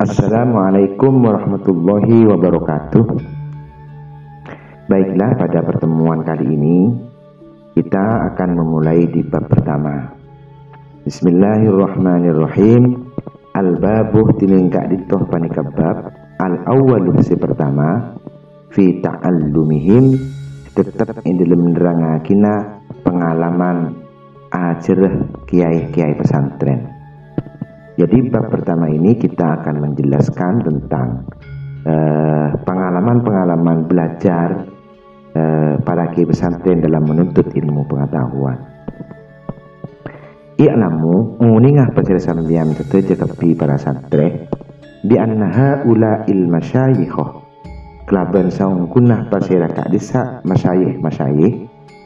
Assalamualaikum warahmatullahi wabarakatuh. Baiklah, pada pertemuan kali ini kita akan memulai di bab pertama. Bismillahirrahmanirrahim. Al-babuh tiningkak ditoh panikabab al-awwalu si pertama fi ta'allumihim tetap yang dalam nerangakina pengalaman ajarah kiai-kiai pesantren. Jadi bab pertama ini kita akan menjelaskan tentang pengalaman-pengalaman belajar para kiai pesantren dalam menuntut ilmu pengetahuan. I'lamu uningah pasir sambian teteja kepi para santri bi annaha ula il masyayikh kelaban saung kunah pasir kak desa masyayikh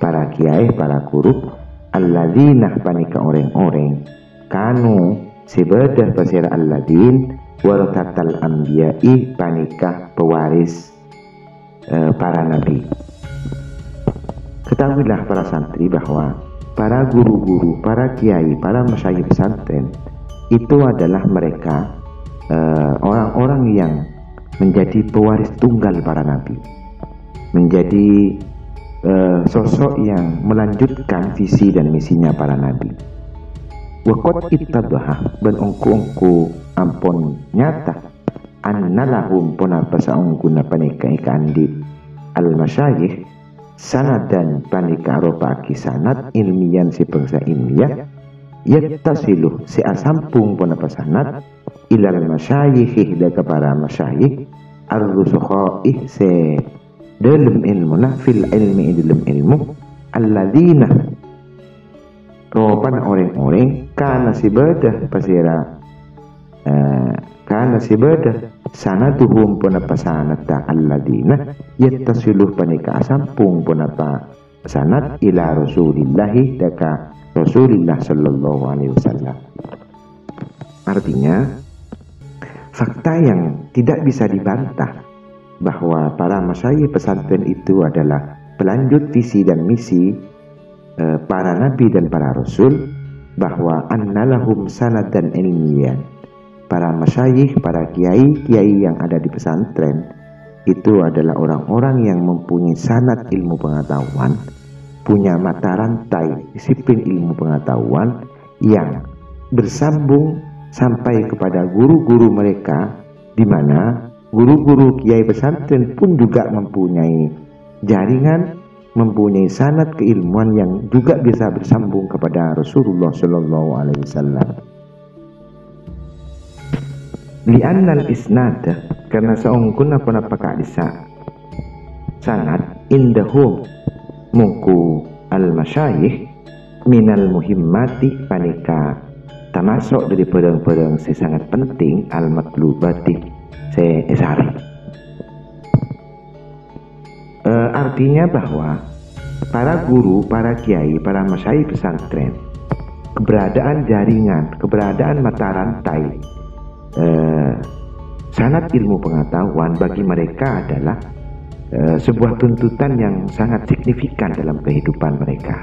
para kiai para guru alladzina panika orang-orang kanu sebadah pasir alladin waratatal anbiya'i panikah pewaris para nabi. Ketahuilah para santri bahwa para guru-guru, para kiai, para masyayikh pesantren itu adalah mereka orang-orang yang menjadi pewaris tunggal para nabi, menjadi sosok yang melanjutkan visi dan misinya para nabi. Waqad ittabaha ben ongku ampun nyata annalahum punapa saungguna panika ikandi al-masyayikh sanadan panika aropaki sanad ilmian si bangsa ilmiah yattasilu si asampung punapa sanad ilal masyayikh daka para masyayikh ar-rusukhaih se dalam ilmu fil ilmi dalam ilmu alladzina ropan orang-orang karena sibadah pasira karena sibadah sanaduhum punapa sanata alladina yattasiluh panika asampung punapa sanat ila rasulillahi daka rasulillah sallallahu alaihi wasallam. Artinya fakta yang tidak bisa dibantah bahwa para masyayikh pesantren itu adalah pelanjut visi dan misi para nabi dan para rasul, bahwa annalahum sanad dan ilmian. Para masyayikh, para kiai-kiai yang ada di pesantren itu adalah orang-orang yang mempunyai sanad ilmu pengetahuan, punya mata rantai disiplin ilmu pengetahuan yang bersambung sampai kepada guru-guru mereka, di mana guru-guru kiai pesantren pun juga mempunyai jaringan, mempunyai sanad keilmuan yang juga bisa bersambung kepada Rasulullah Sallallahu Alaihi Wasallam. Li'annal isnad karena saungkun apa pakadisa sanad indahum mungku al masyayikh minal muhimmati panika termasuk dari pedang-pedang sangat penting al matlubati se esari. Artinya bahwa para guru, para kiai, para masyayikh pesantren, keberadaan jaringan, keberadaan mata rantai sanad ilmu pengetahuan bagi mereka adalah sebuah tuntutan yang sangat signifikan dalam kehidupan mereka.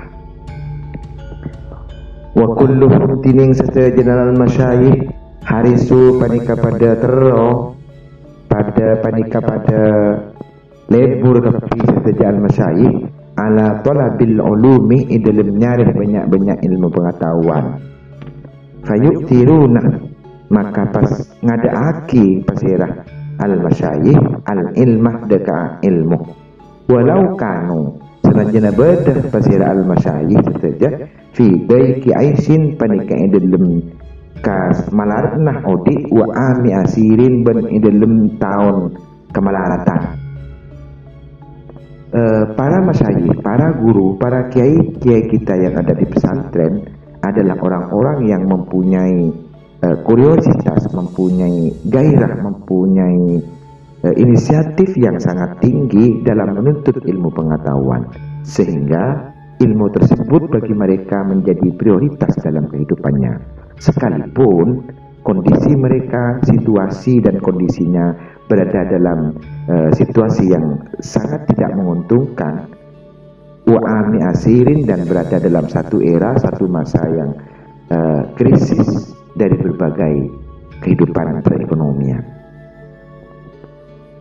Wa kulluhum tining sejenaral masyayikh harisu panika pada panika pada lebur kepi sejal masyayikh ala talabil ulumi dalam nyari banyak-banyak ilmu pengetahuan. Fayu'tiruna maka pas ngadaaki pasirah al masyayikh al ilmah deka ilmu walau kanu senajana bedah pasirah al masyayikh saja fi daiki aisin panika dalam kas malarnah odi wa ami asirin ban dalam tahun kemelaratan. Para masyayikh, para guru, para kiai-kiai kita yang ada di pesantren adalah orang-orang yang mempunyai kuriositas, mempunyai gairah, mempunyai inisiatif yang sangat tinggi dalam menuntut ilmu pengetahuan, sehingga ilmu tersebut bagi mereka menjadi prioritas dalam kehidupannya, sekalipun kondisi mereka, situasi dan kondisinya berada dalam situasi yang sangat tidak menguntungkan, wa'ami asirin, dan berada dalam satu era, satu masa yang krisis dari berbagai kehidupan perekonomian.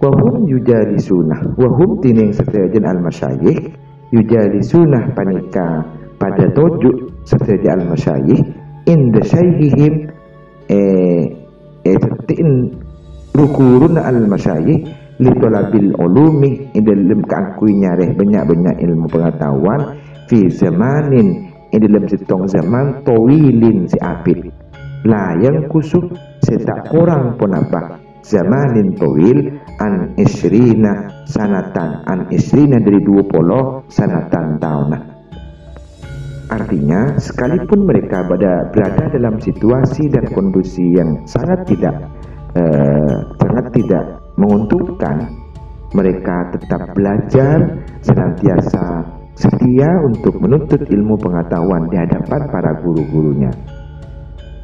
Wahum yujalisunah, wahum tining setejan al-masyayikh yujalisunah panika pada tojuk seteja al-masyayikh inda syaihihim tetin rukurun al-masyayikh li talabil ulumi dalam keakui nyareh banyak-banyak ilmu pengetahuan fi zamanin dalam setong zaman tawilin si apit la yang kusuk setak kurang pun apa zamanin tawil an isrina sanatan an isrina dari 20 sanatan tahun. Artinya sekalipun mereka berada dalam situasi dan kondisi yang sangat tidak menguntungkan, mereka tetap belajar, senantiasa setia untuk menuntut ilmu pengetahuan di hadapan para guru-gurunya.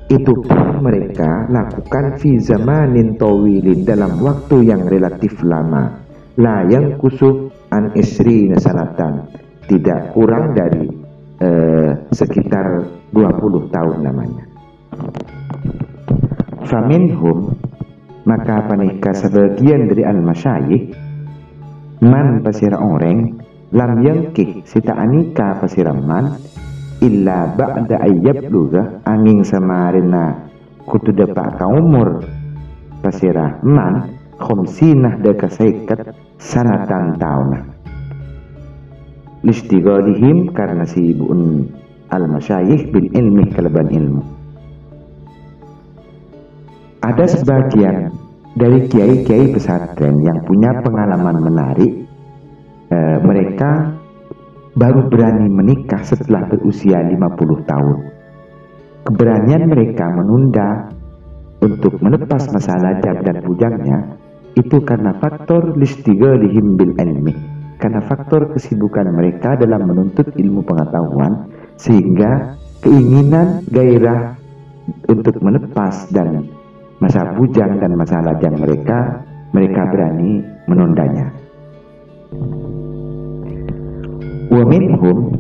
Itu pun mereka lakukan fi zamanin tawilin dalam waktu yang relatif lama, la yang kusuf an isrina sanatan, tidak kurang dari sekitar 20 tahun lamanya. Faminhum, maka panika sebagian dari al-masyayikh man pasira orang lam yangkih sita anika pasira man illa ba'da ayyab luga angin samarina kutu dapat ka umur pasira man khumsinah deka saikat sanatan tauna listigalihim karena sibun al-masyayikh bil ilmi kalaban ilmu. Ada sebagian dari kiai-kiai pesantren yang punya pengalaman menarik, mereka baru berani menikah setelah berusia 50 tahun. Keberanian mereka menunda untuk melepas masa lajang dan bujangnya itu karena faktor listigalihim bil ilmi, karena faktor kesibukan mereka dalam menuntut ilmu pengetahuan, sehingga keinginan gairah untuk melepas dan masa bujang dan masa lajang mereka berani menundanya. Wa minhum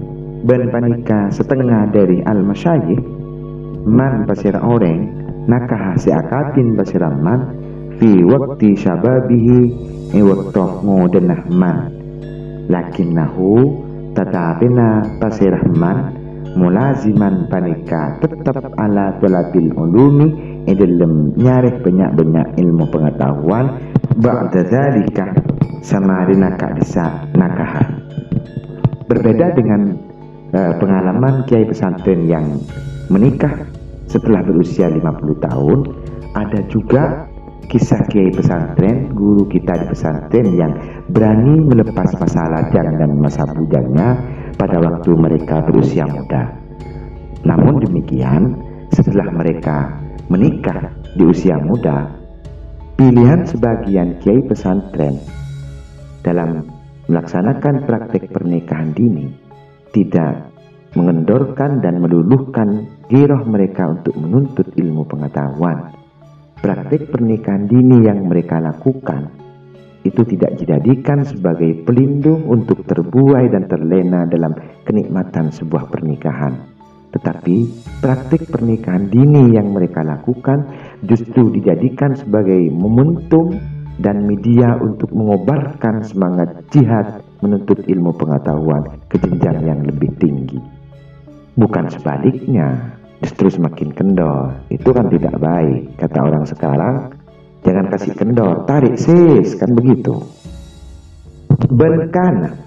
ban panika setengah dari al-masyayikh man pasira orang nakah si akatin pasira man fi waqti syababihi waktu ngodenah man lakinnahu tatapina pasira man mulaziman panika tetap ala talabil ulumi dalam nyareh banyak-banyak ilmu pengetahuan ba'da dzalika samarina kadisa nakah. Berbeda dengan pengalaman kiai pesantren yang menikah setelah berusia 50 tahun, ada juga kisah kiai pesantren, guru kita di pesantren yang berani melepas masa lajang dan masa bujangnya pada waktu mereka berusia muda. Namun demikian, setelah mereka menikah di usia muda, pilihan sebagian kiai pesantren dalam melaksanakan praktek pernikahan dini tidak mengendorkan dan meluluhkan gairah mereka untuk menuntut ilmu pengetahuan. Praktek pernikahan dini yang mereka lakukan itu tidak dijadikan sebagai pelindung untuk terbuai dan terlena dalam kenikmatan sebuah pernikahan. Tetapi praktik pernikahan dini yang mereka lakukan justru dijadikan sebagai momentum dan media untuk mengobarkan semangat jihad menuntut ilmu pengetahuan ke jenjang yang lebih tinggi. Bukan sebaliknya, justru semakin kendor. Itu kan tidak baik. Kata orang sekarang, jangan kasih kendor, tarik sis, kan begitu. Benkana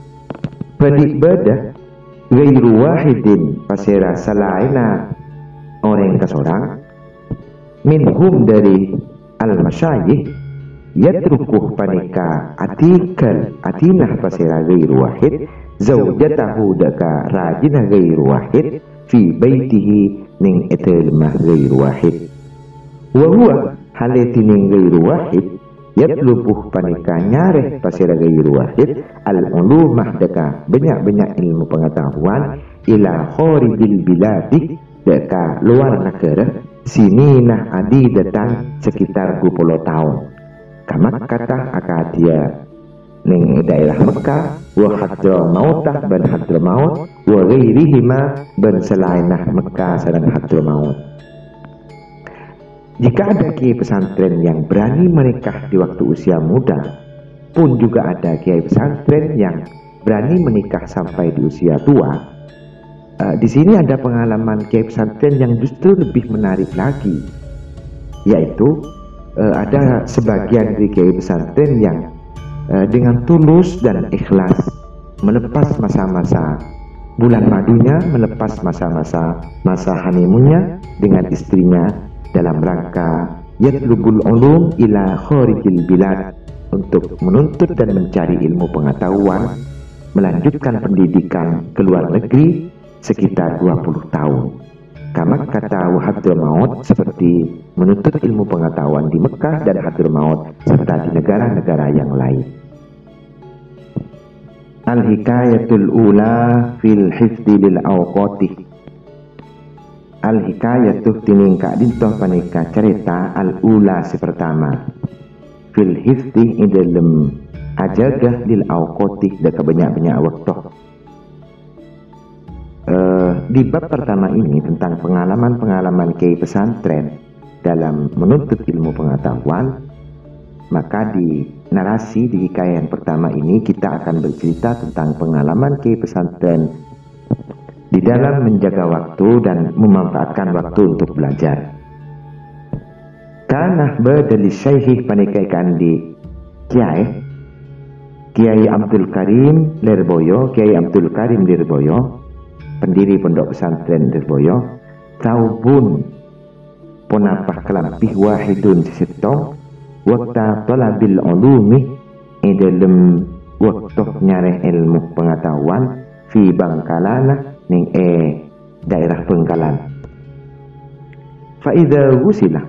beribadah ghairu wahidin pasira salaina orang kesorang minhum dari al-masyayikh yatrukuh panika atinah pasira ghairu wahid zaujatahu daka rajinah ghairu wahid fi baitihi ning etelmah ghairu wahid wa huwa haletining ghairu wahid yatlubuh panika nyareh pasira ghairu wahid al-ulumah daka banyak-banyak ilmu pengetahuan ila kharibil biladi daka luar negara sinina adi datang sekitar 20 tahun kama kata akadia ning daerah Mekah wa Hadramautah ban Hadramaut wa ghairihima ban selainah Mekah sareng Hadramaut. Jika ada kiai pesantren yang berani menikah di waktu usia muda, pun juga ada kiai pesantren yang berani menikah sampai di usia tua. Di sini ada pengalaman kiai pesantren yang justru lebih menarik lagi, yaitu ada sebagian dari kiai pesantren yang dengan tulus dan ikhlas melepas masa-masa bulan madunya, melepas masa honeymoonnya dengan istrinya dalam rangka yatlubul ulum ila kharijil bilad, untuk menuntut dan mencari ilmu pengetahuan, melanjutkan pendidikan ke luar negeri sekitar 20 tahun. Kama kata Hadramaut, seperti menuntut ilmu pengetahuan di Mekah dan Hadramaut serta di negara-negara yang lain. Al-hikayatul ula fil hifdi lil awqati. Al-hikayatuh tiningka dintoh panika cerita al-ula si pertama fil hifdi dalam ajagah lil awqati deka banyak-banyak waktu. Di bab pertama ini tentang pengalaman-pengalaman kiai pesantren dalam menuntut ilmu pengetahuan, maka di narasi di hikayat yang pertama ini kita akan bercerita tentang pengalaman kiai pesantren di dalam menjaga waktu dan memanfaatkan waktu untuk belajar. Kanah badali syaikhih panikaikan di Kiai Abdul Karim Lirboyo, Kiai Abdul Karim Lirboyo, pendiri pondok pesantren Lirboyo, taubun ponapah kelampih wahidun sisitong wakta talabil ulumi dalam waktu nyareh ilmu pengetahuan fi Bangkalana ning daerah Bengkalan. Faida wusilah.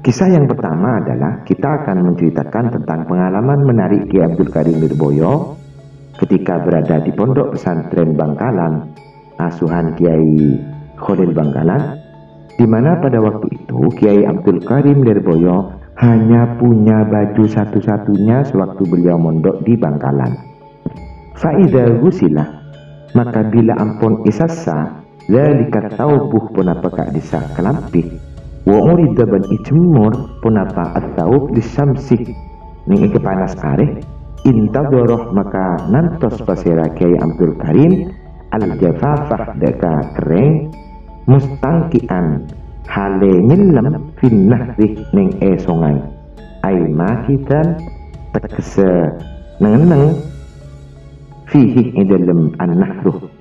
Kisah yang pertama adalah kita akan menceritakan tentang pengalaman menarik Kiai Abdul Karim Lirboyo ketika berada di pondok pesantren Bangkalan, asuhan Kiai Khalil Bangkalan, di mana pada waktu itu Kiai Abdul Karim Lirboyo hanya punya baju satu-satunya sewaktu beliau mondok di Bangkalan. Faida gusilah, maka bila ampun isassa zalika taubuh punapa disah kelampih wa urida ban ijmur punapa at-taub lisamsih ning ike panas areh intadoroh, maka nantos pasira Kiai Abdul Karim al-jafafah deka kering mustangkian hale nyelam fin nahri ning songai ay makitan tekese nengeneng fihi dalam an-nahruh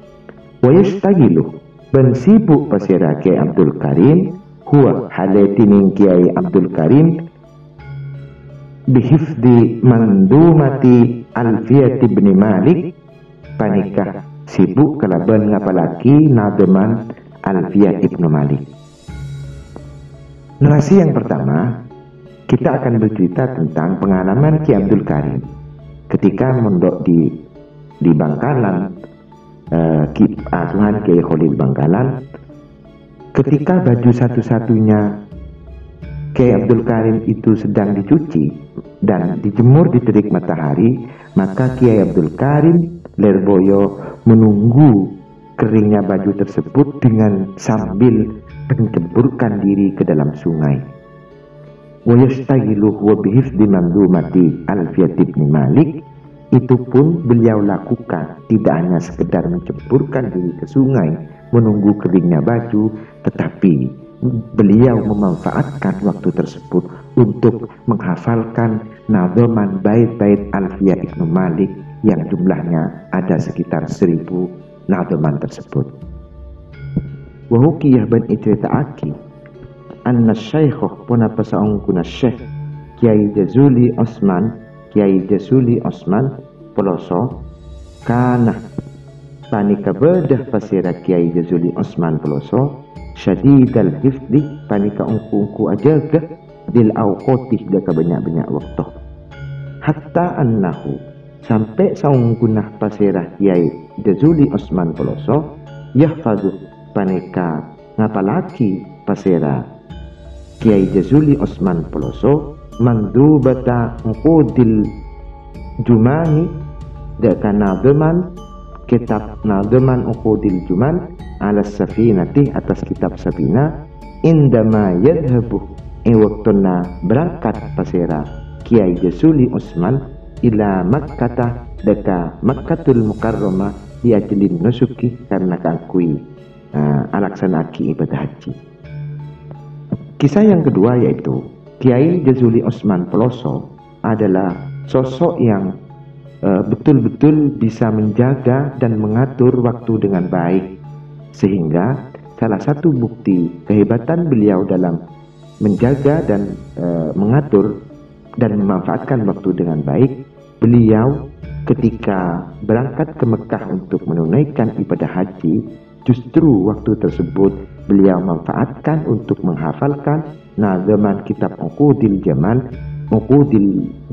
wa yastagilu ban sibuk pasira Kiai Abdul Karim huwa halatining Kiai Abdul Karim bihifdi mandumati Alfiyat ibn Malik panikah sibuk kalaban ngapalaki nademan Alfiyat ibn Malik. Narasi yang pertama kita akan bercerita tentang pengalaman Kiai Abdul Karim ketika mondok di Bangkalan, asuhan Kiai Khalil Bangkalan, ketika baju satu-satunya Kiai Abdul Karim itu sedang dicuci dan dijemur di terik matahari, maka Kiai Abdul Karim Lirboyo menunggu keringnya baju tersebut dengan sambil mencemburkan diri ke dalam sungai. Wa yastagilu wa bihifdi mandumati Alfiyat ibn Malik. Itu pun beliau lakukan, tidak hanya sekedar mencemburkan diri ke sungai menunggu keringnya baju, tetapi beliau memanfaatkan waktu tersebut untuk menghafalkan nadhaman bait-bait Alfiyah ibn Malik yang jumlahnya ada sekitar 1000 nadhaman tersebut. Wa hukiyah ban iceritaaki anna syaikh punapa saungkuna syekh Kiai Jazuli Osman, Kiai Jazuli Osman Peloso kana panika bedah pasira Kiai Jazuli Osman Peloso syadidal hifdi panika ungku ajaga dil awqotih daka banyak-banyak waktu hatta annahu sampai saungkunah pasira Kiai Jazuli Osman Peloso yahfazu panika ngapalaki pasira Kiai Jazuli Osman Peloso mandubata uqudil jumani deka nadhaman kitab nadhaman uqudil juman ala safinati atas kitab Safina indama yadhabu waktuna berangkat pasera Kiai Jazuli Usman ila Makkata deka Makkatul Mukarramah diajlin nusuki karena kangkui alaksanaki ibadah haji. Kisah yang kedua yaitu Kiai Jazuli Usman Peloso adalah sosok yang betul-betul bisa menjaga dan mengatur waktu dengan baik, sehingga salah satu bukti kehebatan beliau dalam menjaga dan mengatur dan memanfaatkan waktu dengan baik, beliau ketika berangkat ke Mekah untuk menunaikan ibadah haji, justru waktu tersebut beliau manfaatkan untuk menghafalkan nazaman kitab Uqudil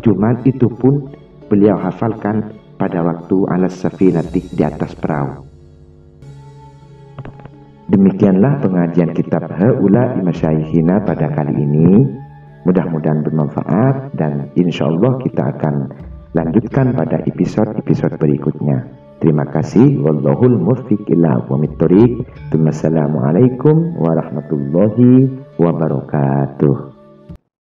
Juman itu pun beliau hafalkan pada waktu alas safinati di atas perahu. Demikianlah pengajian kitab Haula Masyayikhina pada kali ini. Mudah-mudahan bermanfaat dan insya Allah kita akan lanjutkan pada episode-episode berikutnya. Terima kasih. Wallahul muwaffiq ila aqwamit thoriq. Wassalamualaikum warahmatullahi wabarakatuh.